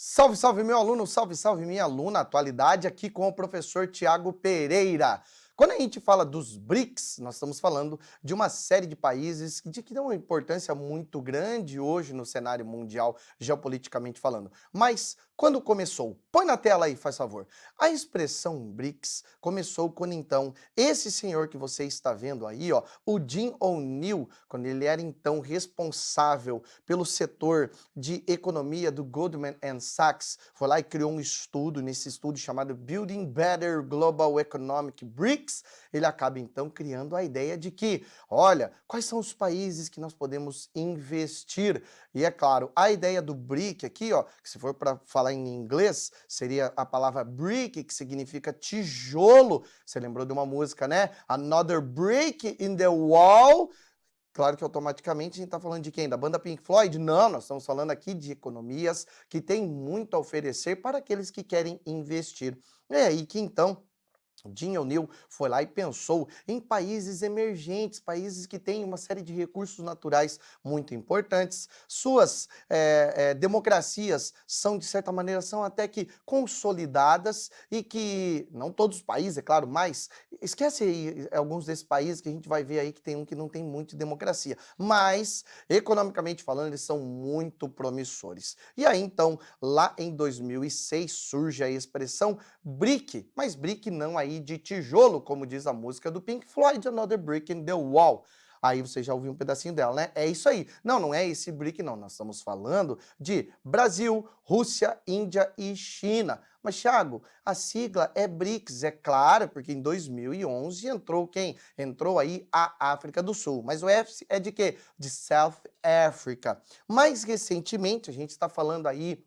Salve, salve, meu aluno, salve, salve, minha aluna. Atualidade aqui com o professor Tiago Pereira. Quando a gente fala dos BRICS, nós estamos falando de uma série de países que dão uma importância muito grande hoje no cenário mundial, geopoliticamente falando. Mas quando começou? Põe na tela aí, faz favor. A expressão BRICS começou quando então esse senhor que você está vendo aí, ó, o Jim O'Neill, quando ele era então responsável pelo setor de economia do Goldman Sachs, foi lá e criou um estudo, nesse estudo chamado Building Better Global Economic BRICS, ele acaba então criando a ideia de que, olha, quais são os países que nós podemos investir? E é claro, a ideia do BRIC aqui, ó, que se for para falar em inglês, seria a palavra brick, que significa tijolo. Você lembrou de uma música, né? Another brick in the wall. Claro que automaticamente a gente está falando de quem? Da banda Pink Floyd? Não, nós estamos falando aqui de economias que têm muito a oferecer para aqueles que querem investir. É aí que então Jim O'Neill foi lá e pensou em países emergentes, países que têm uma série de recursos naturais muito importantes. Suas democracias são, de certa maneira, são até que consolidadas e que, não todos os países, é claro, mas esquece aí alguns desses países que a gente vai ver aí que tem um que não tem muito democracia. Mas, economicamente falando, eles são muito promissores. E aí, então, lá em 2006, surge a expressão brick, mas brick não aí de tijolo, como diz a música do Pink Floyd, Another Brick in the Wall. Aí você já ouviu um pedacinho dela, né? É isso aí. Não, não é esse brick, não. Nós estamos falando de Brasil, Rússia, Índia e China. Mas, Thiago, a sigla é BRICS, é claro, porque em 2011 entrou quem? Entrou aí a África do Sul. Mas o F é de quê? De South Africa. Mais recentemente, a gente está falando aí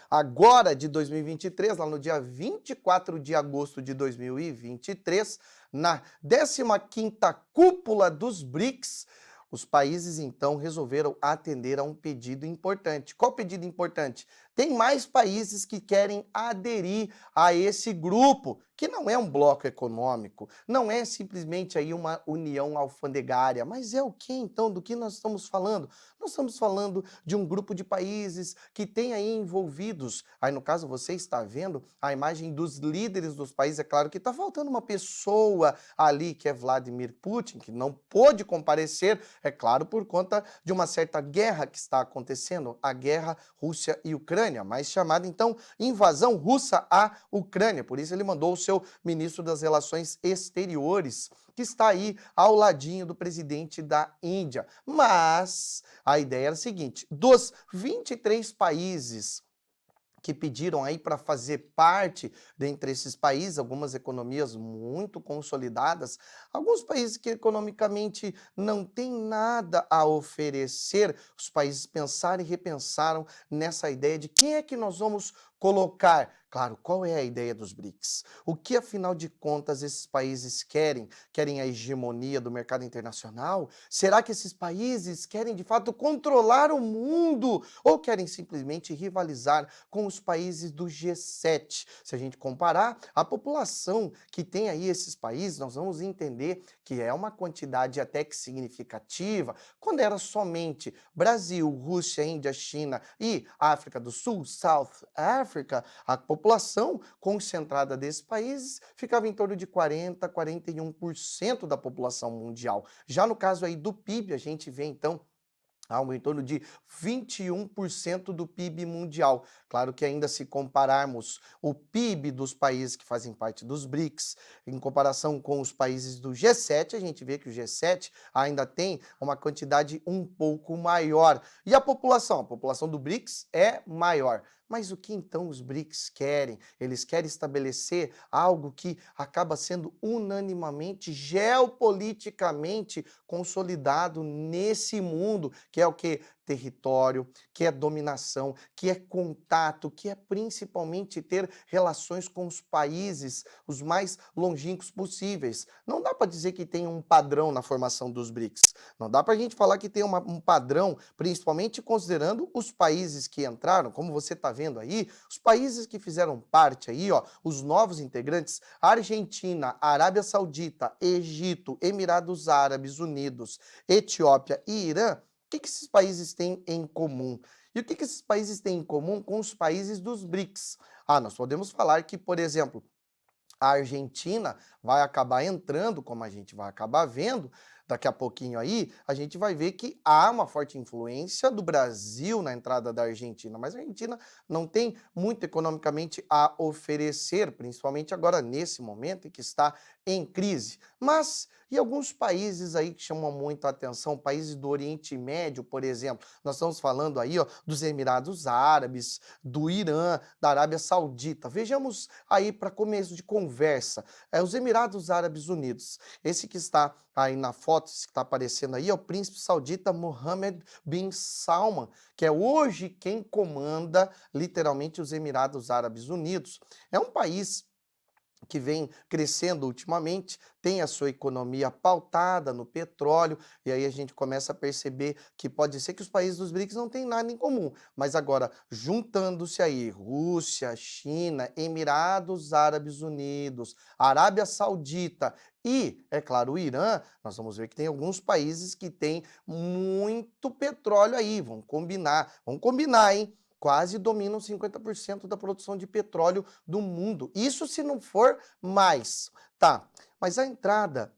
agora de 2023, lá no dia 24 de agosto de 2023, na 15ª cúpula dos BRICS, os países então resolveram atender a um pedido importante. Qual pedido importante? Tem mais países que querem aderir a esse grupo, que não é um bloco econômico, não é simplesmente aí uma união alfandegária, mas é o que então? Do que nós estamos falando? Nós estamos falando de um grupo de países que tem aí envolvidos, aí no caso você está vendo a imagem dos líderes dos países, é claro que está faltando uma pessoa ali que é Vladimir Putin, que não pôde comparecer, é claro, por conta de uma certa guerra que está acontecendo, a guerra Rússia e Ucrânia, mais chamada então invasão russa à Ucrânia, por isso ele mandou o seu ministro das Relações Exteriores, que está aí ao ladinho do presidente da Índia. Mas a ideia era a seguinte: dos 23 países que pediram aí para fazer parte dentre esses países, algumas economias muito consolidadas, alguns países que economicamente não têm nada a oferecer, os países pensaram e repensaram nessa ideia de quem é que nós vamos colocar. Claro, qual é a ideia dos BRICS? O que, afinal de contas, esses países querem? Querem a hegemonia do mercado internacional? Será que esses países querem, de fato, controlar o mundo? Ou querem simplesmente rivalizar com os países do G7? Se a gente comparar a população que tem aí esses países, nós vamos entender que é uma quantidade até que significativa. Quando era somente Brasil, Rússia, Índia, China e África do Sul, South Africa, a população concentrada desses países ficava em torno de 40, 41% da população mundial. Já no caso aí do PIB, a gente vê então algo em torno de 21% do PIB mundial. Claro que ainda se compararmos o PIB dos países que fazem parte dos BRICS, em comparação com os países do G7, a gente vê que o G7 ainda tem uma quantidade um pouco maior. E a população? A população do BRICS é maior. Mas o que então os BRICS querem? Eles querem estabelecer algo que acaba sendo unanimamente, geopoliticamente consolidado nesse mundo, que é o que? Território, que é dominação, que é contato, que é principalmente ter relações com os países os mais longínquos possíveis. Não dá para dizer que tem um padrão na formação dos BRICS. Não dá para a gente falar que tem um padrão, principalmente considerando os países que entraram, como você está vendo aí, os países que fizeram parte aí, ó, os novos integrantes, Argentina, Arábia Saudita, Egito, Emirados Árabes Unidos, Etiópia e Irã, o que esses países têm em comum? E o que esses países têm em comum com os países dos BRICS? Ah, nós podemos falar que, por exemplo, a Argentina vai acabar entrando, como a gente vai acabar vendo daqui a pouquinho aí, a gente vai ver que há uma forte influência do Brasil na entrada da Argentina, mas a Argentina não tem muito economicamente a oferecer, principalmente agora nesse momento em que está em crise. Mas e alguns países aí que chamam muito a atenção, países do Oriente Médio, por exemplo, nós estamos falando aí, ó, dos Emirados Árabes, do Irã, da Arábia Saudita. Vejamos aí para começo de conversa, os Emirados Árabes Unidos. Esse que está aí na foto, esse que está aparecendo aí, é o príncipe saudita Mohammed bin Salman, que é hoje quem comanda literalmente os Emirados Árabes Unidos. É um país que vem crescendo ultimamente, tem a sua economia pautada no petróleo, e aí a gente começa a perceber que pode ser que os países dos BRICS não têm nada em comum, mas agora juntando-se aí Rússia, China, Emirados Árabes Unidos, Arábia Saudita e, é claro, o Irã, nós vamos ver que tem alguns países que têm muito petróleo aí, vamos combinar, hein? Quase dominam 50% da produção de petróleo do mundo. Isso se não for mais. Tá, mas a entrada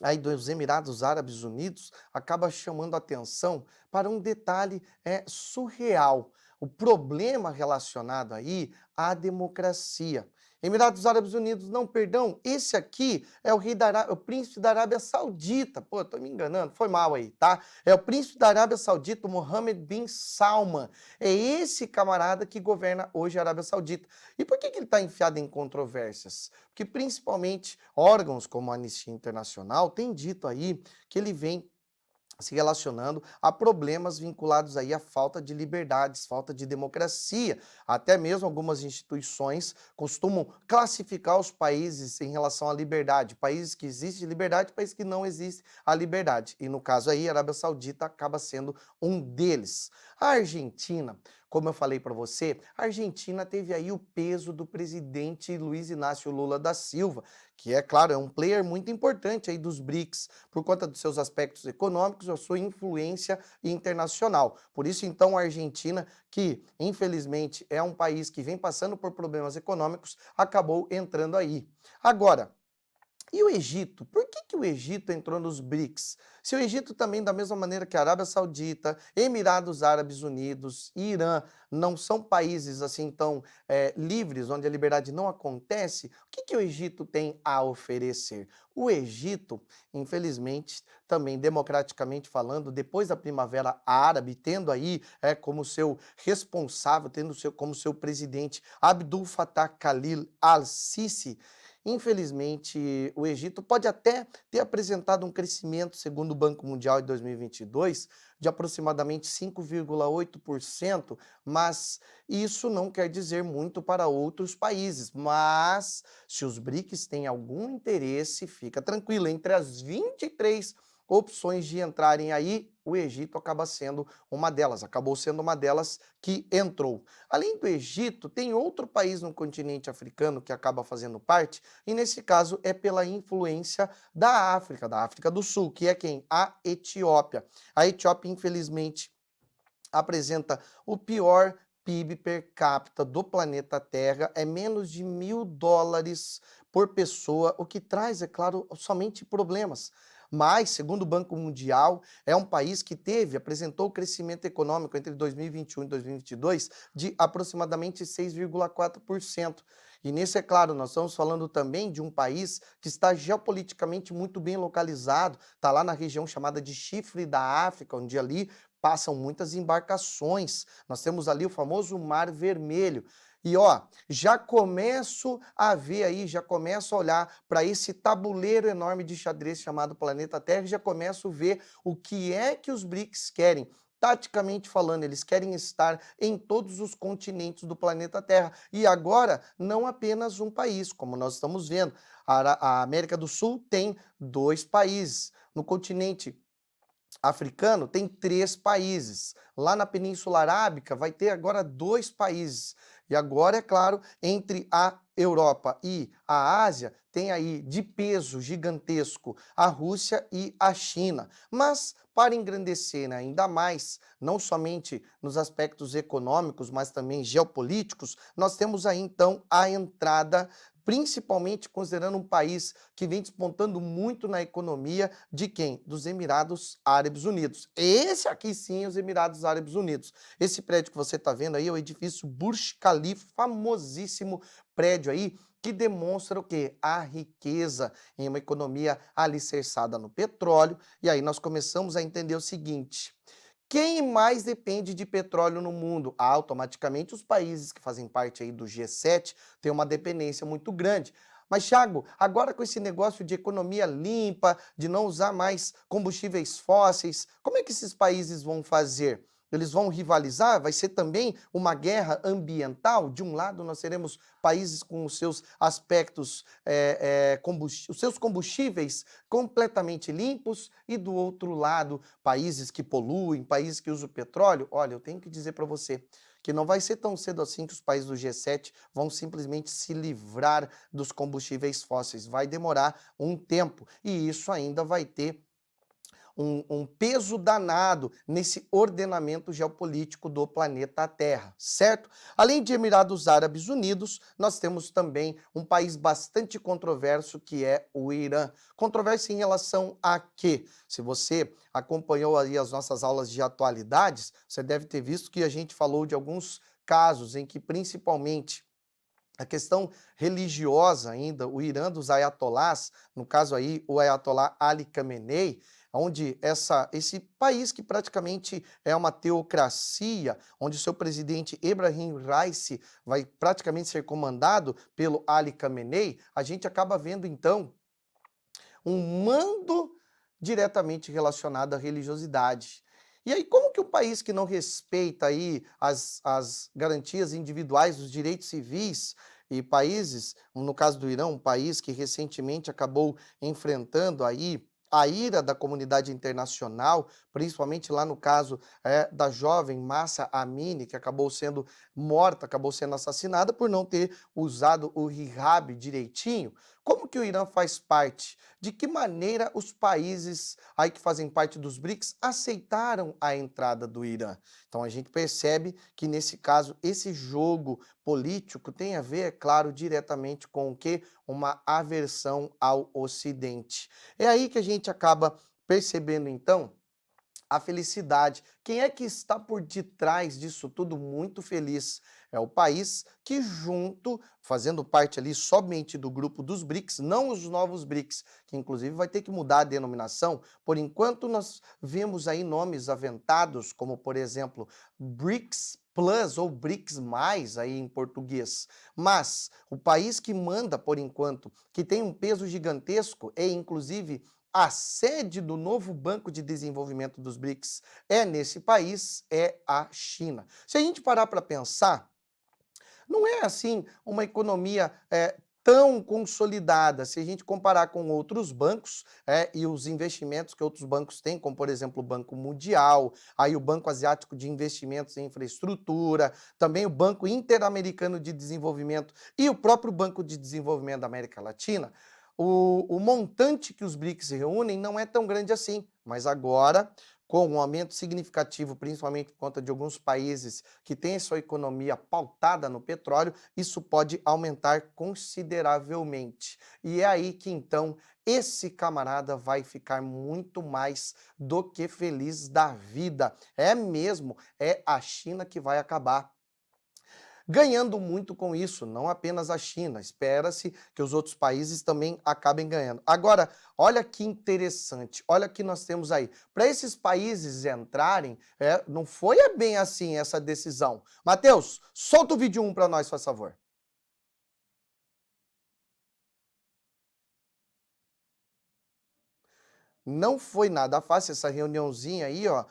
aí dos Emirados Árabes Unidos acaba chamando atenção para um detalhe surreal. O problema relacionado aí à democracia. Emirados Árabes Unidos, não, perdão, esse aqui é o príncipe da Arábia Saudita. Pô, tô me enganando, foi mal aí, tá? É o príncipe da Arábia Saudita, Mohammed bin Salman. É esse camarada que governa hoje a Arábia Saudita. E por que ele está enfiado em controvérsias? Porque principalmente órgãos como a Anistia Internacional têm dito aí que ele vem se relacionando a problemas vinculados aí à falta de liberdades, falta de democracia. Até mesmo algumas instituições costumam classificar os países em relação à liberdade. Países que existe liberdade, países que não existe a liberdade. E no caso aí, a Arábia Saudita acaba sendo um deles. A Argentina, como eu falei para você, a Argentina teve aí o peso do presidente Luiz Inácio Lula da Silva, que é claro, é um player muito importante aí dos BRICS, por conta dos seus aspectos econômicos, a sua influência internacional. Por isso, então, a Argentina, que infelizmente é um país que vem passando por problemas econômicos, acabou entrando aí. Agora, e o Egito? Por que o Egito entrou nos BRICS? Se o Egito também, da mesma maneira que a Arábia Saudita, Emirados Árabes Unidos e Irã, não são países assim tão livres, onde a liberdade não acontece, o que o Egito tem a oferecer? O Egito, infelizmente, também democraticamente falando, depois da Primavera Árabe, tendo aí como seu responsável, como seu presidente Abdul Fattah Khalil al-Sisi, infelizmente, o Egito pode até ter apresentado um crescimento, segundo o Banco Mundial, em 2022, de aproximadamente 5,8%, mas isso não quer dizer muito para outros países. Mas, se os BRICS têm algum interesse, fica tranquilo, entre as 23 opções de entrarem aí, o Egito acaba sendo uma delas, acabou sendo uma delas que entrou. Além do Egito, tem outro país no continente africano que acaba fazendo parte, e nesse caso é pela influência da África do Sul, que é quem? A Etiópia. A Etiópia, infelizmente, apresenta o pior PIB per capita do planeta Terra, é menos de US$ 1.000 por pessoa, o que traz, é claro, somente problemas. Mas, segundo o Banco Mundial, é um país que apresentou crescimento econômico entre 2021 e 2022 de aproximadamente 6,4%. E nisso, é claro, nós estamos falando também de um país que está geopoliticamente muito bem localizado, está lá na região chamada de Chifre da África, onde ali passam muitas embarcações. Nós temos ali o famoso Mar Vermelho. E ó, já começo a ver aí, já começo a olhar para esse tabuleiro enorme de xadrez chamado planeta Terra e já começo a ver o que é que os BRICS querem. Taticamente falando, eles querem estar em todos os continentes do planeta Terra. E agora, não apenas um país, como nós estamos vendo. A América do Sul tem 2 países. No continente africano tem 3 países. Lá na Península Arábica vai ter agora 2 países. E agora, é claro, entre a Europa e a Ásia, tem aí de peso gigantesco a Rússia e a China. Mas, para engrandecer, né, ainda mais, não somente nos aspectos econômicos, mas também geopolíticos, nós temos aí então a entrada, principalmente considerando um país que vem despontando muito na economia, de quem? Dos Emirados Árabes Unidos. Esse aqui sim, os Emirados Árabes Unidos. Esse prédio que você está vendo aí é o edifício Burj Khalifa, famosíssimo prédio aí, que demonstra o quê? A riqueza em uma economia alicerçada no petróleo. E aí nós começamos a entender o seguinte: quem mais depende de petróleo no mundo? Automaticamente os países que fazem parte aí do G7 têm uma dependência muito grande. Mas, Thiago, agora com esse negócio de economia limpa, de não usar mais combustíveis fósseis, como é que esses países vão fazer? Eles vão rivalizar? Vai ser também uma guerra ambiental? De um lado, nós teremos países com os seus aspectos, os seus combustíveis completamente limpos, e do outro lado, países que poluem, países que usam petróleo. Olha, eu tenho que dizer para você que não vai ser tão cedo assim que os países do G7 vão simplesmente se livrar dos combustíveis fósseis. Vai demorar um tempo e isso ainda vai ter um peso danado nesse ordenamento geopolítico do planeta Terra, certo? Além de Emirados Árabes Unidos, nós temos também um país bastante controverso, que é o Irã. Controverso em relação a quê? Se você acompanhou aí as nossas aulas de atualidades, você deve ter visto que a gente falou de alguns casos em que, principalmente, a questão religiosa ainda, o Irã dos ayatolás, no caso aí o ayatolá Ali Khamenei, onde esse país que praticamente é uma teocracia, onde o seu presidente Ebrahim Raisi vai praticamente ser comandado pelo Ali Khamenei, a gente acaba vendo então um mando diretamente relacionado à religiosidade. E aí, como que um país que não respeita aí as garantias individuais dos direitos civis, e países, no caso do Irã, um país que recentemente acabou enfrentando aí a ira da comunidade internacional, principalmente lá no caso da jovem Mahsa Amini, que acabou sendo morta, acabou sendo assassinada por não ter usado o hijab direitinho. Como que o Irã faz parte? De que maneira os países aí que fazem parte dos BRICS aceitaram a entrada do Irã? Então a gente percebe que nesse caso esse jogo político tem a ver, é claro, diretamente com o que? Uma aversão ao Ocidente. É aí que a gente acaba percebendo então a felicidade. Quem é que está por detrás disso tudo muito feliz? É o país que junto, fazendo parte ali somente do grupo dos BRICS, não os novos BRICS, que inclusive vai ter que mudar a denominação. Por enquanto nós vemos aí nomes aventados, como por exemplo, BRICS Plus ou BRICS mais aí em português. Mas o país que manda por enquanto, que tem um peso gigantesco, é inclusive a sede do novo Banco de Desenvolvimento dos BRICS é nesse país, é a China. Se a gente parar para pensar, não é assim uma economia tão consolidada, se a gente comparar com outros bancos e os investimentos que outros bancos têm, como por exemplo o Banco Mundial, aí o Banco Asiático de Investimentos em Infraestrutura, também o Banco Interamericano de Desenvolvimento e o próprio Banco de Desenvolvimento da América Latina. O montante que os BRICS reúnem não é tão grande assim, mas agora, com um aumento significativo, principalmente por conta de alguns países que têm a sua economia pautada no petróleo, isso pode aumentar consideravelmente. E é aí que então esse camarada vai ficar muito mais do que feliz da vida. É mesmo, é a China que vai acabar ganhando muito com isso, não apenas a China. Espera-se que os outros países também acabem ganhando. Agora, olha que interessante, olha o que nós temos aí. Para esses países entrarem, não foi bem assim essa decisão. Matheus, solta o vídeo 1 para nós, por favor. Não foi nada fácil essa reuniãozinha aí, ó.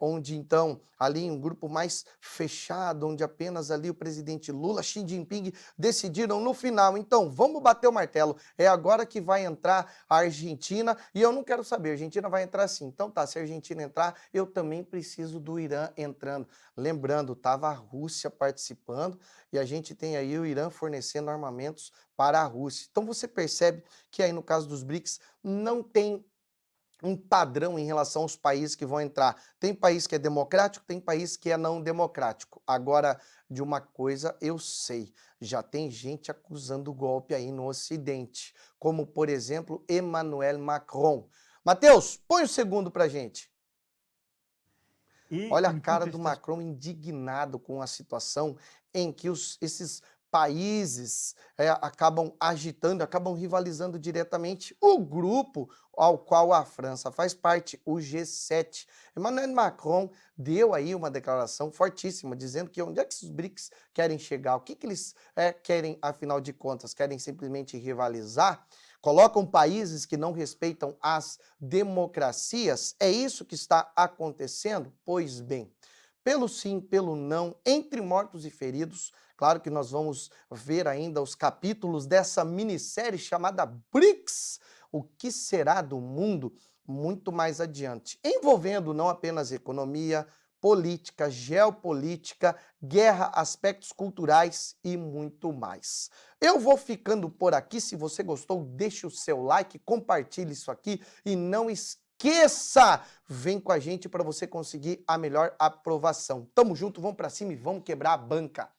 onde então ali um grupo mais fechado, onde apenas ali o presidente Lula, Xi Jinping decidiram no final, então vamos bater o martelo, é agora que vai entrar a Argentina e eu não quero saber, a Argentina vai entrar sim, então tá, se a Argentina entrar, eu também preciso do Irã entrando. Lembrando, estava a Rússia participando e a gente tem aí o Irã fornecendo armamentos para a Rússia. Então você percebe que aí no caso dos BRICS não tem um padrão em relação aos países que vão entrar. Tem país que é democrático, tem país que é não democrático. Agora, de uma coisa eu sei, já tem gente acusando golpe aí no Ocidente, como por exemplo Emmanuel Macron. Matheus, põe o segundo pra gente. E Olha a em cara do contestação. Macron indignado com a situação em que esses países acabam agitando, acabam rivalizando diretamente o grupo ao qual a França faz parte, o G7. Emmanuel Macron deu aí uma declaração fortíssima, dizendo que onde é que os BRICS querem chegar, o que, que eles querem, afinal de contas, querem simplesmente rivalizar? Colocam países que não respeitam as democracias? É isso que está acontecendo? Pois bem, pelo sim, pelo não, entre mortos e feridos, claro que nós vamos ver ainda os capítulos dessa minissérie chamada BRICS, o que será do mundo muito mais adiante, envolvendo não apenas economia, política, geopolítica, guerra, aspectos culturais e muito mais. Eu vou ficando por aqui. Se você gostou, deixe o seu like, compartilhe isso aqui e não esqueça, vem com a gente para você conseguir a melhor aprovação. Tamo junto, vamos para cima e vamos quebrar a banca.